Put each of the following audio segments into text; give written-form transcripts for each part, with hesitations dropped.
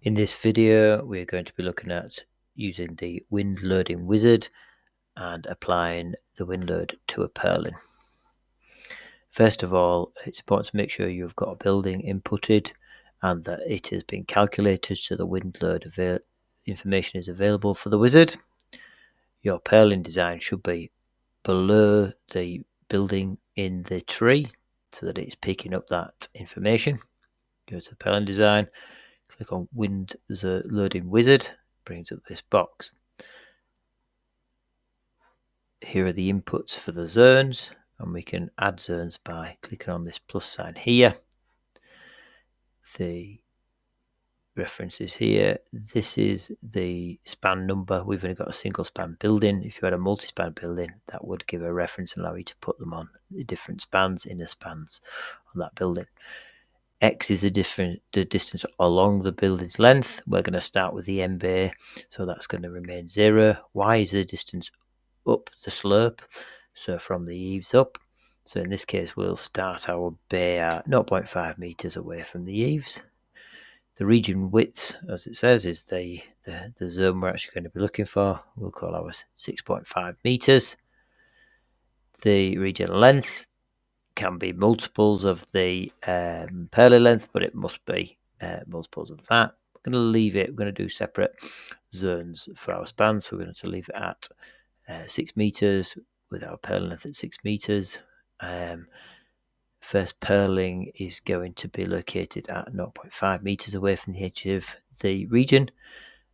In this video, we're going to be looking at using the wind loading wizard and applying the wind load to a purlin. First of all, it's important to make sure you've got a building inputted and that it has been calculated so the wind load information is available for the wizard. Your purlin design should be below the building in the tree so that it's picking up that information. Go to the purlin design, click on wind loading wizard, brings up this box. Here are the inputs for the zones, and we can add zones by clicking on this plus sign here. The reference is here. This is the span number. We've only got a single span building. If you had a multi-span building, that would give a reference and allow you to put them on the different spans, inner spans on that building. X is the distance along the building's length. We're going to start with the end bay, so that's going to remain 0. Y is the distance up the slope, so from the eaves up. So in this case, we'll start our bay at 0.5 meters away from the eaves. The region width, as it says, is the zone we're actually going to be looking for. We'll call ours 6.5 meters. The region length can be multiples of the purlin length, but it must be multiples of that. We're going to leave it. We're going to do separate zones for our span, so we're going to leave it at 6 meters with our purlin length at 6 meters. First purling is going to be located at 0.5 meters away from the edge of the region,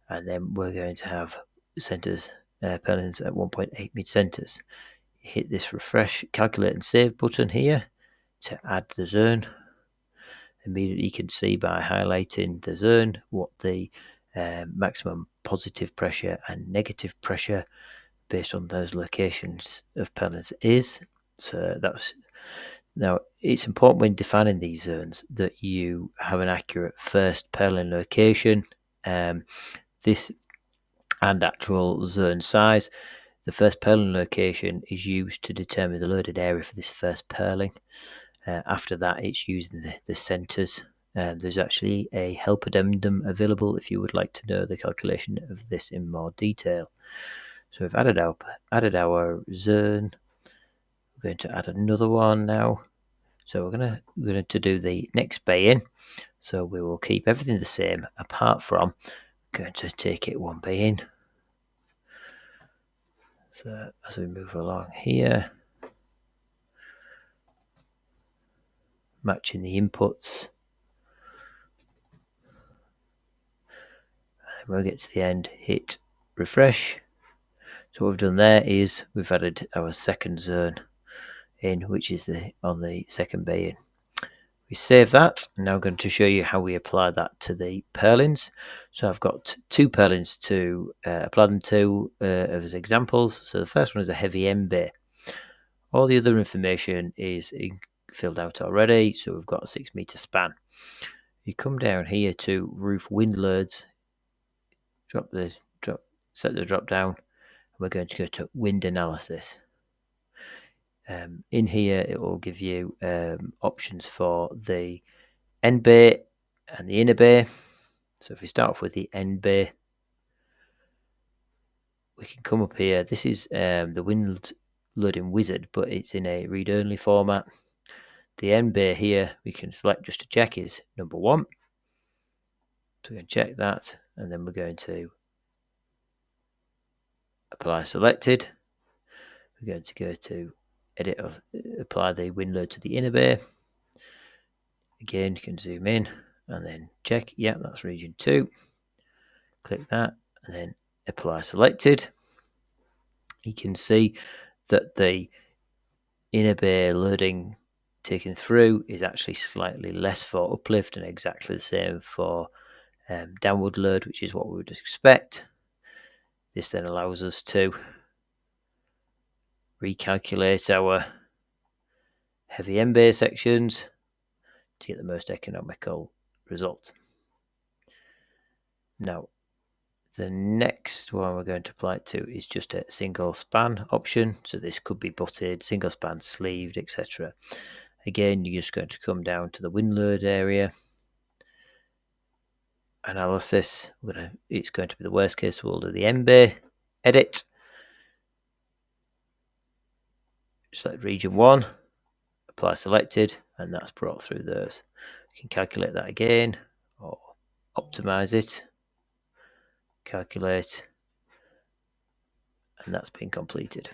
and then we're going to have centers, purlins at 1.8 meter centers. Hit this refresh, calculate and save button here to add the zone. Immediately you can see by highlighting the zone what the maximum positive pressure and negative pressure based on those locations of purlins is. So that's now it's important when defining these zones that you have an accurate first purlin location, this and actual zone size. The first purlin location is used to determine the loaded area for this first purling. After that, it's using the centres. There's actually a help addendum available if you would like to know the calculation of this in more detail. So we've added our zone. We're going to add another one now. So we're going to do the next bay in. So we will keep everything the same apart from going to take it one bay in. So as we move along here, matching the inputs. And when we get to the end, hit refresh. So what we've done there is we've added our second zone in, which is on the second bay in. We save that. I'm now going to show you how we apply that to the purlins. So I've got 2 purlins to apply them to as examples. So the first one is a heavy end bay. All the other information is filled out already. So we've got a 6 meter span. You come down here to roof wind loads, set the drop down, and we're going to go to wind analysis. In here, it will give you options for the end bay and the inner bay. So if we start off with the end bay, we can come up here. This is the wind loading wizard, but it's in a read-only format. The end bay here, we can select just to check is number 1. So we're going to check that, and then we're going to apply selected. We're going to go to edit or apply the wind load to the inner bay. Again, you can zoom in and then check. Yeah, that's region 2. Click that and then apply selected. You can see that the inner bay loading taken through is actually slightly less for uplift and exactly the same for downward load, which is what we would expect. This then allows us to recalculate our heavy end bay sections to get the most economical result. Now, the next one we're going to apply it to is just a single span option. So this could be butted, single span, sleeved, etc. Again, you're just going to come down to the wind load area. analysis. It's going to be the worst case, so we'll do the MB, edit, select region 1, apply selected, and that's brought through those. You can calculate that again, or optimize it, calculate, and that's been completed.